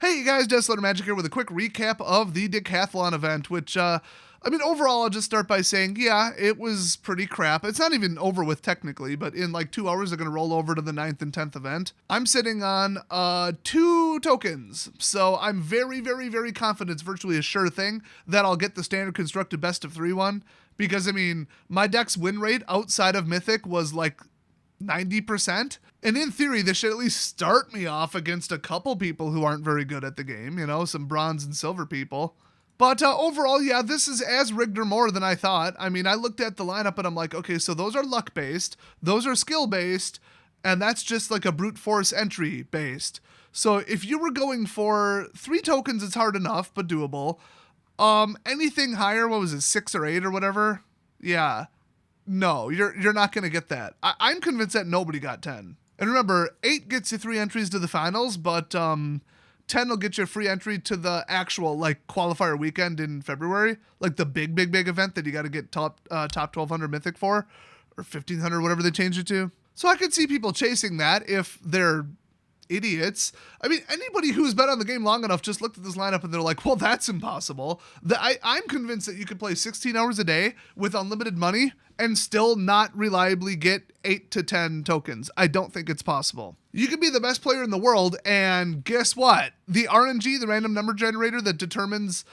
Hey, you guys, Decathlon Magic here with a quick recap of the Decathlon event, which, overall, I'll just start by saying, yeah, it was pretty crap. It's not even over with technically, but in like 2 hours, they're going to roll over to the 9th and 10th event. I'm sitting on 2 tokens, so I'm very, very, very confident it's virtually a sure thing that I'll get the standard constructed best of 3 one. Because, my deck's win rate outside of Mythic was like 90%. And in theory, this should at least start me off against a couple people who aren't very good at the game, some bronze and silver people. But overall, yeah, this is as rigged or more than I thought. I looked at the lineup and I'm like, okay, so those are luck-based, those are skill-based, and that's just like a brute force entry-based. So if you were going for 3 tokens, it's hard enough, but doable. Anything higher, what was it, 6 or 8 or whatever? Yeah. No, you're not going to get that. I'm convinced that nobody got 10. And remember, 8 gets you 3 entries to the finals, but 10 will get you a free entry to the actual qualifier weekend in February, like the big event that you got to get top 1200 Mythic for, or 1500, whatever they changed it to. So I could see people chasing that if they're idiots. Anybody who's been on the game long enough just looked at this lineup and they're like, well, that's impossible. I'm convinced that you could play 16 hours a day with unlimited money and still not reliably get 8 to 10 tokens. I don't think it's possible. You could be the best player in the world, and guess what? The RNG, the random number generator that determines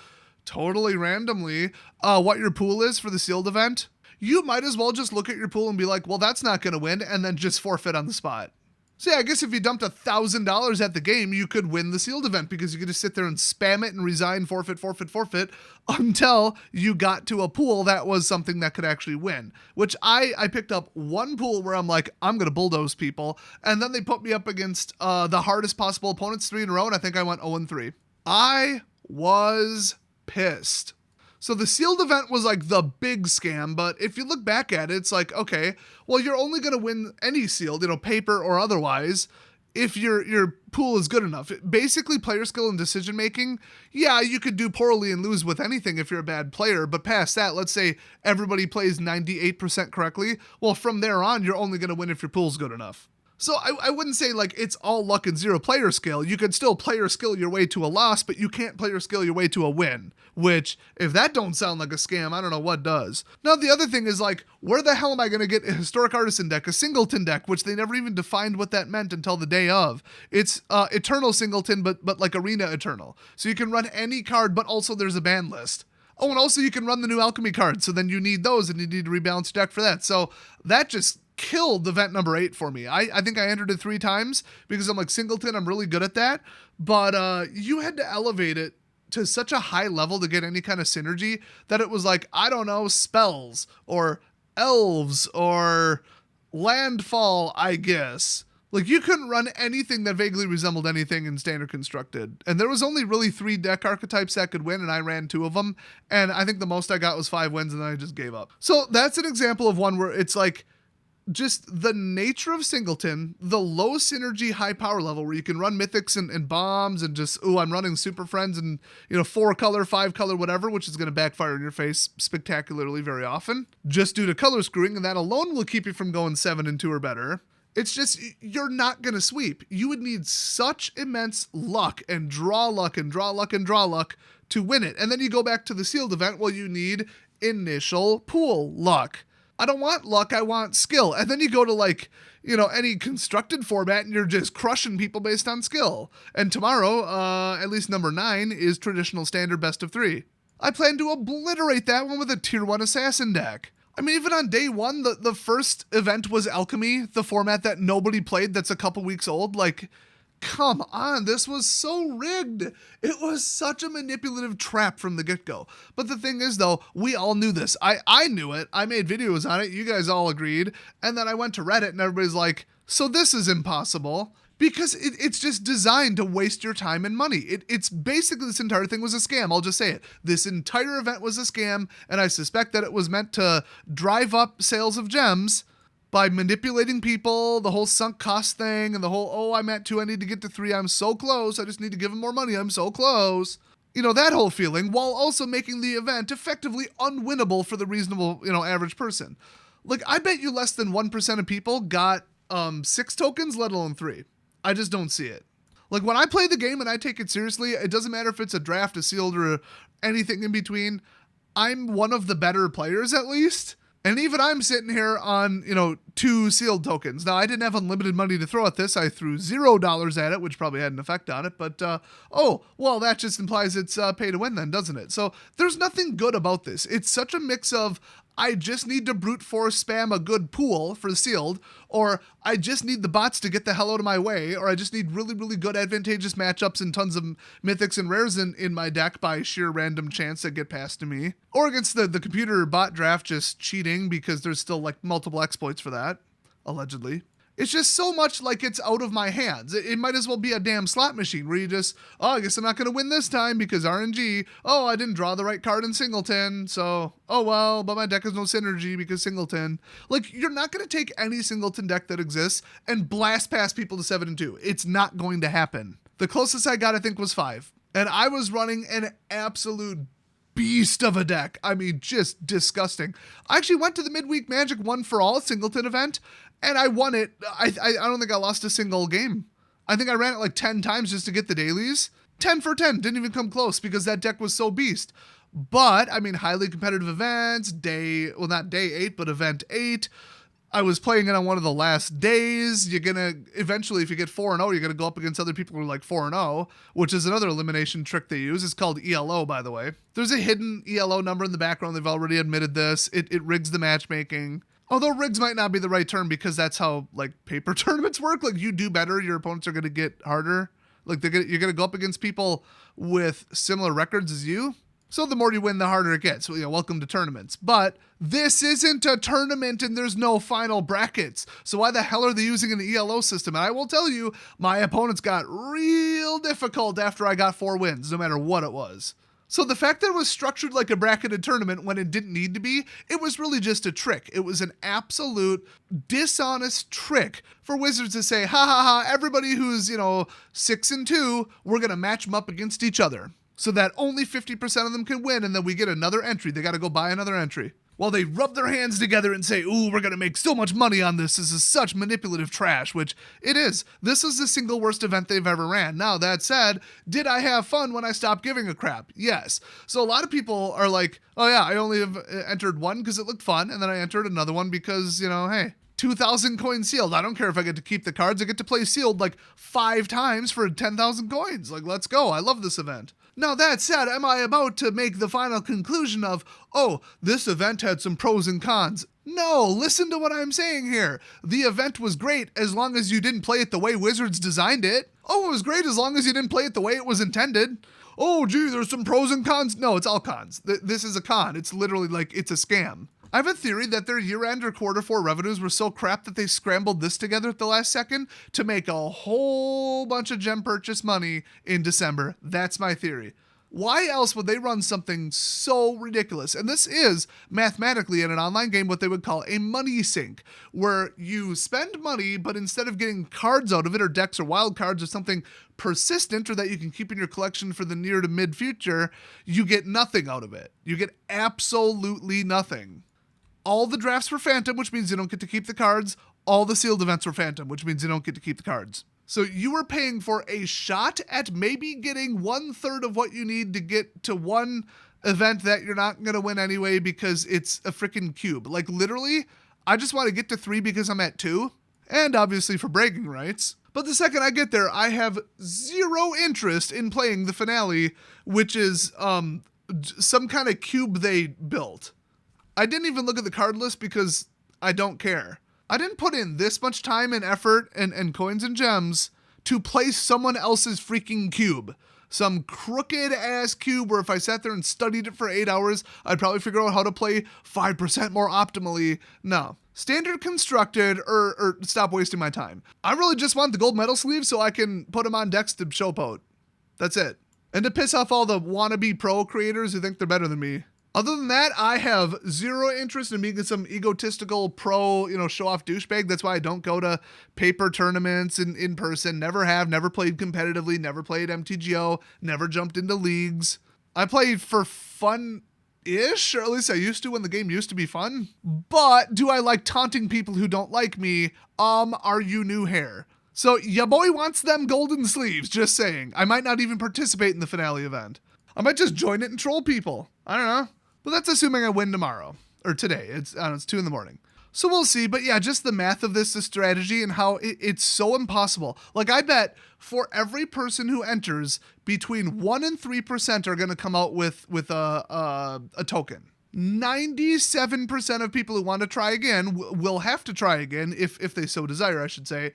totally randomly what your pool is for the sealed event, you might as well just look at your pool and be like, well, that's not going to win, and then just forfeit on the spot. So yeah, I guess if you dumped $1,000 at the game, you could win the sealed event because you could just sit there and spam it and resign, forfeit until you got to a pool that was something that could actually win. Which I picked up one pool where I'm like, I'm going to bulldoze people. And then they put me up against the hardest possible opponents 3 in a row, and I think I went 0-3. I was pissed. So the sealed event was like the big scam, but if you look back at it, it's like, okay, well, you're only going to win any sealed, paper or otherwise, if your pool is good enough. Basically, player skill and decision making, yeah, you could do poorly and lose with anything if you're a bad player, but past that, let's say everybody plays 98% correctly, well, from there on, you're only going to win if your pool's good enough. So I wouldn't say it's all luck and 0 player skill. You could still player skill your way to a loss, but you can't player skill your way to a win. Which, if that don't sound like a scam, I don't know what does. Now, the other thing is where the hell am I going to get a Historic Artisan deck, a Singleton deck, which they never even defined what that meant until the day of. It's Eternal Singleton, but like Arena Eternal. So you can run any card, but also there's a ban list. Oh, and also you can run the new Alchemy cards, so then you need those, and you need to rebalance your deck for that. So that just killed the event number 8 for me. I think I entered it 3 times because I'm like, Singleton, I'm really good at that. But you had to elevate it to such a high level to get any kind of synergy that it was like, I don't know, spells or elves or landfall, I guess. You couldn't run anything that vaguely resembled anything in standard constructed. And there was only really 3 deck archetypes that could win, and I ran 2 of them. And I think the most I got was 5 wins, and then I just gave up. So that's an example of one where it's just the nature of Singleton, the low synergy, high power level where you can run mythics and bombs and just, I'm running super friends and, 4 color, 5 color, whatever, which is going to backfire in your face spectacularly very often, just due to color screwing. And that alone will keep you from going 7-2 or better. It's just, you're not going to sweep. You would need such immense luck and draw luck and draw luck and draw luck to win it. And then you go back to the sealed event. Well, you need initial pool luck. I don't want luck, I want skill. And then you go to any constructed format and you're just crushing people based on skill. And tomorrow, at least number 9, is traditional standard best of 3. I plan to obliterate that one with a tier 1 assassin deck. Even on day 1, the first event was Alchemy, the format that nobody played that's a couple weeks old. Come on, this was so rigged. It was such a manipulative trap from the get-go. But the thing is, though, we all knew this. I knew it. I made videos on it. You guys all agreed. And then I went to Reddit and everybody's like, so this is impossible. Because it's just designed to waste your time and money. It's basically, this entire thing was a scam. I'll just say it. This entire event was a scam, and I suspect that it was meant to drive up sales of gems by manipulating people, the whole sunk cost thing, and the whole, I'm at 2, I need to get to 3, I'm so close, I just need to give them more money, I'm so close. That whole feeling, while also making the event effectively unwinnable for the reasonable, average person. I bet you less than 1% of people got 6 tokens, let alone 3. I just don't see it. Like when I play the game and I take it seriously, it doesn't matter if it's a draft, a sealed, or anything in between. I'm one of the better players at least. And even I'm sitting here on, 2 sealed tokens. Now, I didn't have unlimited money to throw at this. I threw $0 at it, which probably had an effect on it. But, that just implies it's pay to win then, doesn't it? So there's nothing good about this. It's such a mix of I just need to brute force spam a good pool for sealed, or I just need the bots to get the hell out of my way, or I just need really, really good advantageous matchups and tons of mythics and rares in my deck by sheer random chance that get passed to me. Or against the computer bot draft just cheating because there's still like multiple exploits for that, allegedly. It's just so much like it's out of my hands. It might as well be a damn slot machine where you just, I guess I'm not going to win this time because RNG. I didn't draw the right card in Singleton. So, but my deck has no synergy because Singleton. Like, you're not going to take any Singleton deck that exists and blast past people to 7-2. It's not going to happen. The closest I got, I think, was 5. And I was running an absolute beast of a deck. I mean, just disgusting. I actually went to the Midweek Magic 1 for All Singleton event, and I won it. I don't think I lost a single game. I think I ran it like 10 times just to get the dailies. 10 for 10. Didn't even come close because that deck was so beast. But, I mean, highly competitive events, not day 8, but event 8. I was playing it on one of the last days. You're going to, eventually, if you get 4-0, you're going to go up against other people who are like 4-0, which is another elimination trick they use. It's called ELO, by the way. There's a hidden ELO number in the background. They've already admitted this. It rigs the matchmaking. Although rigs might not be the right term because that's how like paper tournaments work. Like you do better, your opponents are going to get harder. Like you're going to go up against people with similar records as you. So the more you win, the harder it gets. So, welcome to tournaments. But this isn't a tournament and there's no final brackets. So why the hell are they using an ELO system? And I will tell you, my opponents got real difficult after I got 4 wins, no matter what it was. So the fact that it was structured like a bracketed tournament when it didn't need to be, it was really just a trick. It was an absolute dishonest trick for Wizards to say, everybody who's, 6-2, we're going to match them up against each other so that only 50% of them can win and then we get another entry. They got to go buy another entry. While they rub their hands together and say, ooh, we're going to make so much money on this. This is such manipulative trash, which it is. This is the single worst event they've ever ran. Now, that said, did I have fun when I stopped giving a crap? Yes. So a lot of people are like, I only have entered one because it looked fun. And then I entered another one because, hey, 2,000 coins sealed. I don't care if I get to keep the cards. I get to play sealed like 5 times for 10,000 coins. Like, let's go. I love this event. Now, that said, am I about to make the final conclusion of, this event had some pros and cons? No, listen to what I'm saying here. The event was great as long as you didn't play it the way Wizards designed it. It was great as long as you didn't play it the way it was intended. There's some pros and cons. No, it's all cons. This is a con. It's literally like it's a scam. I have a theory that their year-end or quarter-4 revenues were so crap that they scrambled this together at the last second to make a whole bunch of gem purchase money in December. That's my theory. Why else would they run something so ridiculous? And this is, mathematically, in an online game, what they would call a money sink, where you spend money, but instead of getting cards out of it, or decks or wild cards or something persistent, or that you can keep in your collection for the near to mid future, you get nothing out of it. You get absolutely nothing. All the drafts were phantom, which means you don't get to keep the cards. All the sealed events were phantom, which means you don't get to keep the cards. So you were paying for a shot at maybe getting 1/3 of what you need to get to one event that you're not going to win anyway because it's a freaking cube. Like literally, I just want to get to 3 because I'm at 2. And obviously for bragging rights. But the second I get there, I have 0 interest in playing the finale, which is some kind of cube they built. I didn't even look at the card list because I don't care. I didn't put in this much time and effort and coins and gems to play someone else's freaking cube. Some crooked ass cube where if I sat there and studied it for 8 hours, I'd probably figure out how to play 5% more optimally. No. Standard constructed or stop wasting my time. I really just want the gold medal sleeves so I can put them on decks to showpote. That's it. And to piss off all the wannabe pro creators who think they're better than me. Other than that, I have 0 interest in being some egotistical pro, show-off douchebag. That's why I don't go to paper tournaments in person. Never have, never played competitively, never played MTGO, never jumped into leagues. I play for fun-ish, or at least I used to when the game used to be fun. But do I like taunting people who don't like me? Are you new hair? So ya boy wants them golden sleeves, just saying. I might not even participate in the finale event. I might just join it and troll people. I don't know. But that's assuming I win tomorrow. Or today. It's 2 in the morning. So we'll see. But yeah, just the math of this, the strategy, and how it's so impossible. Like, I bet for every person who enters, between 1% and 3% are going to come out with a token. 97% of people who want to try again will have to try again, if they so desire, I should say.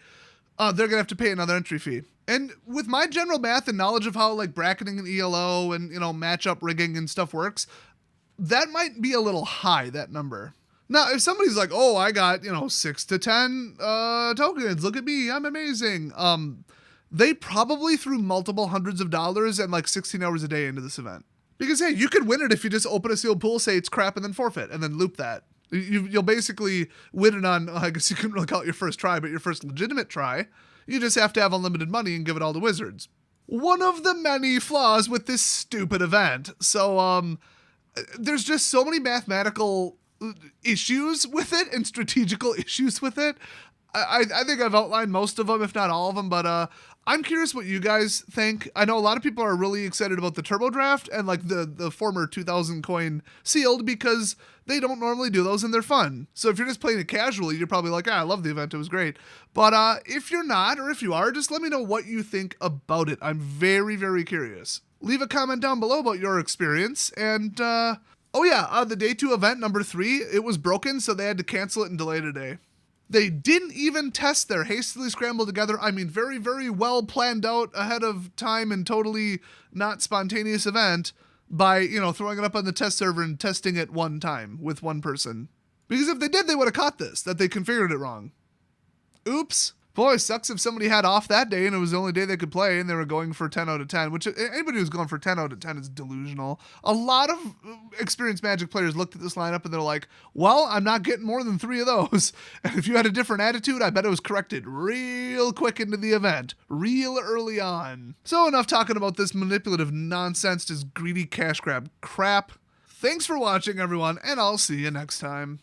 They're going to have to pay another entry fee. And with my general math and knowledge of how like bracketing and ELO and, matchup rigging and stuff works, that might be a little high, that number. Now, if somebody's like, oh, I got, 6 to 10 tokens, look at me, I'm amazing. They probably threw multiple hundreds of dollars and like 16 hours a day into this event. Because, hey, you could win it if you just open a sealed pool, say it's crap, and then forfeit, and then loop that. You'll basically win it on, I guess you couldn't really call it your first try, but your first legitimate try. You just have to have unlimited money and give it all to Wizards. One of the many flaws with this stupid event. So, there's just so many mathematical issues with it and strategical issues with it. I think I've outlined most of them, if not all of them, but I'm curious what you guys think. I know a lot of people are really excited about the Turbo Draft and like the former 2000 coin sealed because they don't normally do those and they're fun. So if you're just playing it casually, you're probably like, I love the event, it was great. But if you're not, or if you are, just let me know what you think about it. I'm very, very curious. Leave a comment down below about your experience. And oh yeah, the day 2 event number 3, it was broken, so they had to cancel it and delay today. They didn't even test their hastily scrambled together, very, very well planned out ahead of time and totally not spontaneous event by, throwing it up on the test server and testing it one time with one person. Because if they did, they would have caught this, that they configured it wrong. Oops. Boy, sucks if somebody had off that day and it was the only day they could play and they were going for 10 out of 10, which anybody who's going for 10 out of 10 is delusional. A lot of experienced Magic players looked at this lineup and they're like, well, I'm not getting more than 3 of those. And if you had a different attitude, I bet it was corrected real quick into the event, real early on. So enough talking about this manipulative nonsense, this greedy cash grab crap. Thanks for watching, everyone, and I'll see you next time.